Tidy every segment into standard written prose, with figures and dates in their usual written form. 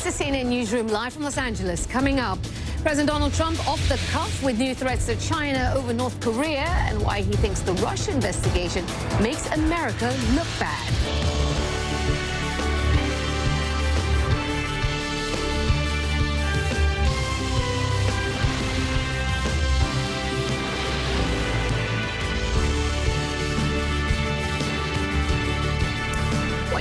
to CNN Newsroom live from Los Angeles. Coming up, President Donald Trump off the cuff with new threats to China over North Korea and why he thinks the Russia investigation makes America look bad.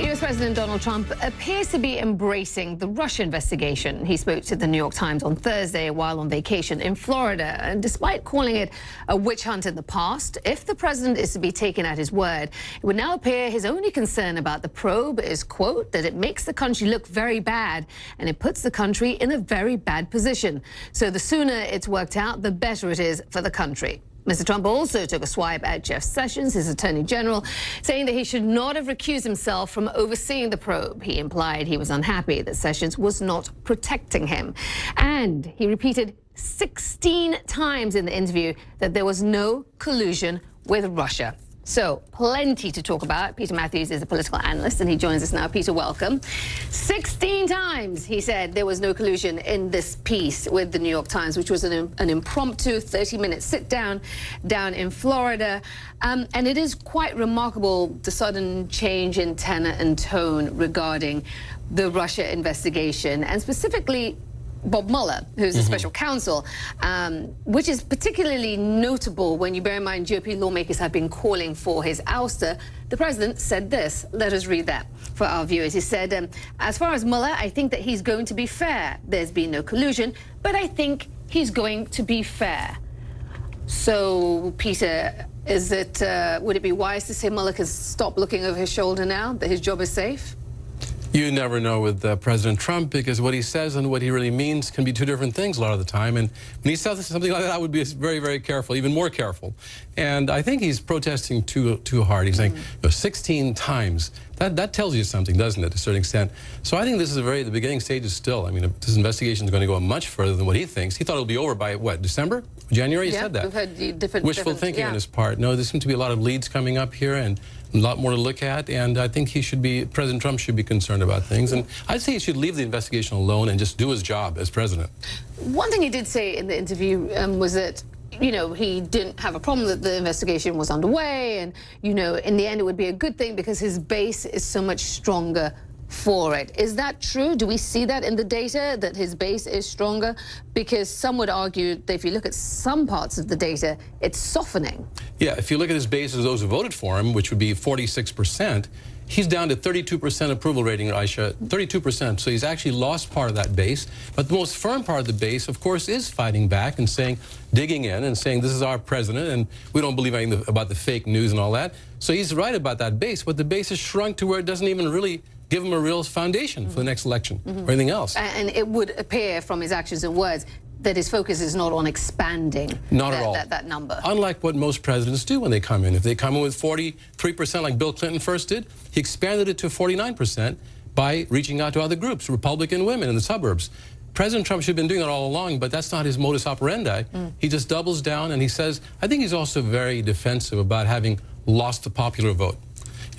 U.S. President Donald Trump appears to be embracing the Russia investigation. He spoke to the New York Times on Thursday while on vacation in Florida. And despite calling it a witch hunt in the past, if the president is to be taken at his word, it would now appear his only concern about the probe is, quote, that it makes the country look very bad and it puts the country in a very bad position. So the sooner it's worked out, the better it is for the country. Mr. Trump also took a swipe at Jeff Sessions, his attorney general, saying that he should not have recused himself from overseeing the probe. He implied he was unhappy that Sessions was not protecting him. And he repeated 16 times in the interview that there was no collusion with Russia. So, plenty to talk about. Peter Mathews is a political analyst, and he joins us now. Peter, welcome. 16 times he said there was no collusion in this piece with the New York Times, which was an impromptu 30-minute sit-down down in Florida. And it is quite remarkable, the sudden change in tenor and tone regarding the Russia investigation, and specifically Bob Mueller, who's the special counsel, which is particularly notable when you bear in mind GOP lawmakers have been calling for his ouster. The president said this. Let us read that for our viewers. He said, as far as Mueller, I think that he's going to be fair. There's been no collusion, but I think he's going to be fair. So, Peter, is it, would it be wise to say Mueller can stop looking over his shoulder now, that his job is safe? You never know with President Trump, because what he says and what he really means can be two different things a lot of the time. And when he says something like that, I would be very, very careful, even more careful. And I think he's protesting too hard. He's saying 16 times. That tells you something, doesn't it, to a certain extent? So I think this is the beginning stages still. I mean, this investigation is going to go much further than what he thinks. He thought it would be over by, what, December? January? He said that. We've had different wishful thinking on his part. No, there seems to be a lot of leads coming up here and a lot more to look at, and I think President Trump should be concerned about things. And I'd say he should leave the investigation alone and just do his job as president. One thing he did say in the interview was that, you know, he didn't have a problem that the investigation was underway, and, you know, in the end it would be a good thing because his base is so much stronger for it. Is that true? Do we see that in the data, that his base is stronger? Because some would argue that if you look at some parts of the data, it's softening. Yeah, if you look at his base as those who voted for him, which would be 46%, he's down to 32% approval rating, Aisha, 32%. So he's actually lost part of that base. But the most firm part of the base, of course, is fighting back and saying, digging in and saying, this is our president, and we don't believe anything about the fake news and all that. So he's right about that base, but the base is shrunk to where it doesn't even really give him a real foundation for the next election or anything else. And it would appear from his actions and words that his focus is not on expanding that number. Unlike what most presidents do when they come in. If they come in with 43%, like Bill Clinton first did, he expanded it to 49% by reaching out to other groups, Republican women in the suburbs. President Trump should have been doing that all along, but that's not his modus operandi. He just doubles down and he says, I think he's also very defensive about having lost the popular vote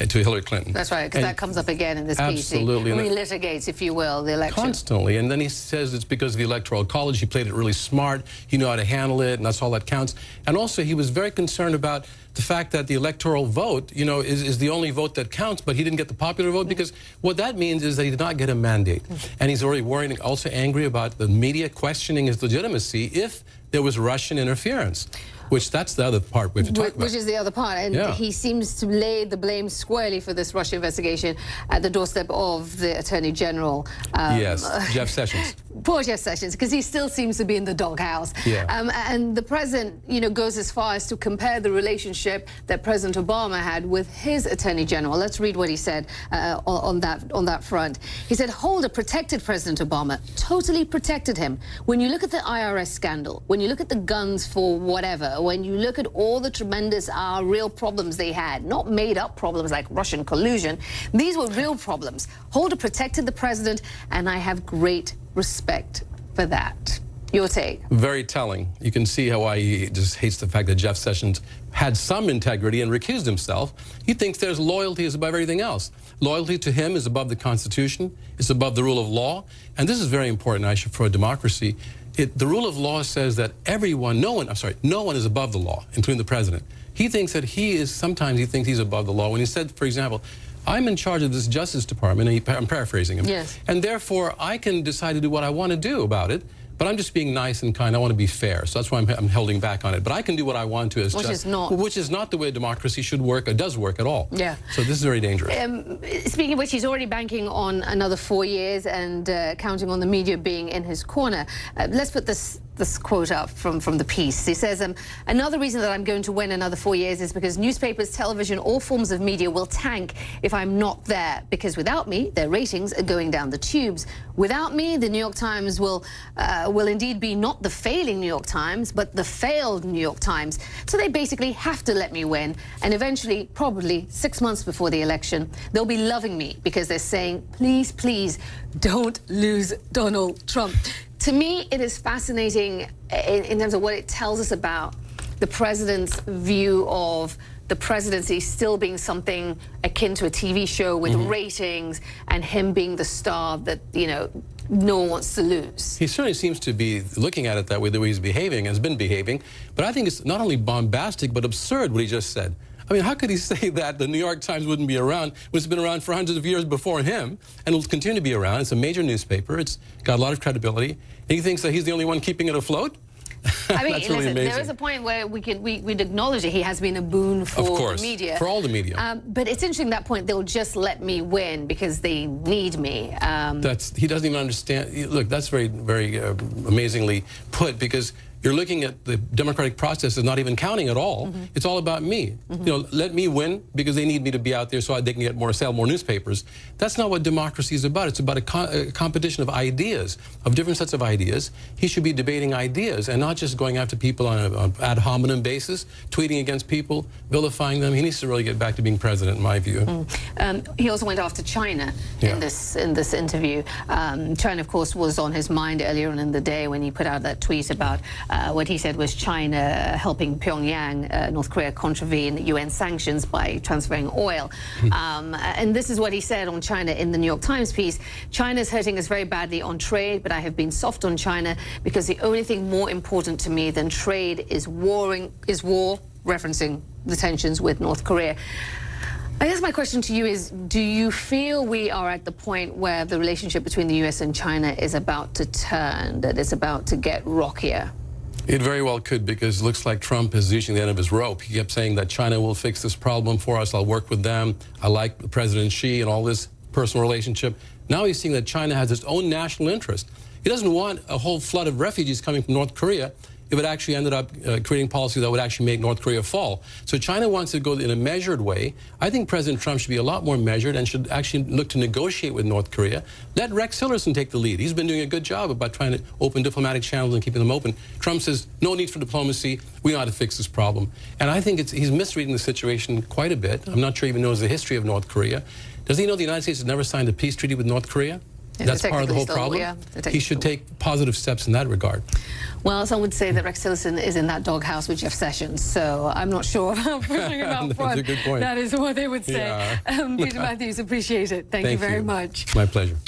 to Hillary Clinton. That's right, because that comes up again in this piece. Absolutely. He relitigates, if you will, the election. Constantly. And then he says it's because of the Electoral College. He played it really smart. He knew how to handle it, and that's all that counts. And also, he was very concerned about the fact that the electoral vote, you know, is the only vote that counts, but he didn't get the popular vote, because what that means is that he did not get a mandate. And he's already worried, also angry about the media questioning his legitimacy if there was Russian interference. Which that's the other part we have to talk about. Which is the other part, and he seems to lay the blame squarely for this Russia investigation at the doorstep of the Attorney General. Yes, Jeff Sessions. Poor Jeff Sessions, because he still seems to be in the doghouse. And the president, you know, goes as far as to compare the relationship that President Obama had with his Attorney General. Let's read what he said on that front. He said, Holder protected President Obama, totally protected him. When you look at the IRS scandal, when you look at the guns for whatever, when you look at all the tremendous real problems they had, not made-up problems like Russian collusion, these were real problems. Holder protected the president, and I have great respect for that. Your take? Very telling. You can see how he just hates the fact that Jeff Sessions had some integrity and recused himself. He thinks there's loyalty is above everything else. Loyalty to him is above the Constitution. It's above the rule of law. And this is very important, Aisha, for a democracy. The rule of law says that no one is above the law, including the president. He thinks that sometimes he thinks he's above the law. When he said, for example, I'm in charge of this Justice Department, and I'm paraphrasing him, yes, and therefore I can decide to do what I want to do about it. But I'm just being nice and kind. I want to be fair. So that's why I'm holding back on it. But I can do what I want to which is not the way democracy should work or does work at all. Yeah. So this is very dangerous. Speaking of which, he's already banking on another 4 years and counting on the media being in his corner. Let's put this quote up from the piece. He says, another reason that I'm going to win another 4 years is because newspapers, television, all forms of media will tank if I'm not there. Because without me, their ratings are going down the tubes. Without me, the New York Times will indeed be not the failing New York Times, but the failed New York Times. So they basically have to let me win. And eventually, probably 6 months before the election, they'll be loving me because they're saying, please, please, don't lose Donald Trump. To me, it is fascinating in terms of what it tells us about the president's view of the presidency still being something akin to a TV show with ratings and him being the star that, no one wants to lose. He certainly seems to be looking at it that way, the way he's behaving, has been behaving. But I think it's not only bombastic, but absurd what he just said. I mean, how could he say that the New York Times wouldn't be around when it's been around for hundreds of years before him and will continue to be around? It's a major newspaper. It's got a lot of credibility. And he thinks that he's the only one keeping it afloat? I mean, That's really listen, amazing. there is a point where we'd acknowledge that he has been a boon for the media. For all the media. But it's interesting that point, they'll just let me win because they need me. He doesn't even understand. Look, that's very, very amazingly put, because you're looking at the democratic process is not even counting at all. It's all about me. Let me win because they need me to be out there so they can get sell more newspapers. That's not what democracy is about. It's about a competition of ideas, of different sets of ideas. He should be debating ideas and not just going after people on an ad hominem basis, tweeting against people, vilifying them. He needs to really get back to being president, in my view. He also went after China in this interview. China, of course, was on his mind earlier on in the day when he put out that tweet about what he said was China helping Pyongyang, North Korea, contravene UN sanctions by transferring oil. And this is what he said on China in the New York Times piece. China's hurting us very badly on trade, but I have been soft on China because the only thing more important to me than trade is war, referencing the tensions with North Korea. I guess my question to you is, do you feel we are at the point where the relationship between the US and China is about to turn, that it's about to get rockier? It very well could, because it looks like Trump is reaching the end of his rope. He kept saying that China will fix this problem for us. I'll work with them. I like President Xi and all this personal relationship. Now he's seeing that China has its own national interest. He doesn't want a whole flood of refugees coming from North Korea if it actually ended up creating policy that would actually make North Korea fall. So China wants to go in a measured way. I think President Trump should be a lot more measured and should actually look to negotiate with North Korea. Let Rex Tillerson take the lead. He's been doing a good job about trying to open diplomatic channels and keeping them open. Trump says, no need for diplomacy. We know how to fix this problem. And I think he's misreading the situation quite a bit. I'm not sure he even knows the history of North Korea. Does he know the United States has never signed a peace treaty with North Korea? That's part of the whole problem. He should take positive steps in that regard. Well, some would say that Rex Tillerson is in that doghouse with Jeff Sessions, so I'm not sure about pushing him out front. That's a good point. That is what they would say. Yeah. Peter Mathews, appreciate it. Thank you very much. My pleasure.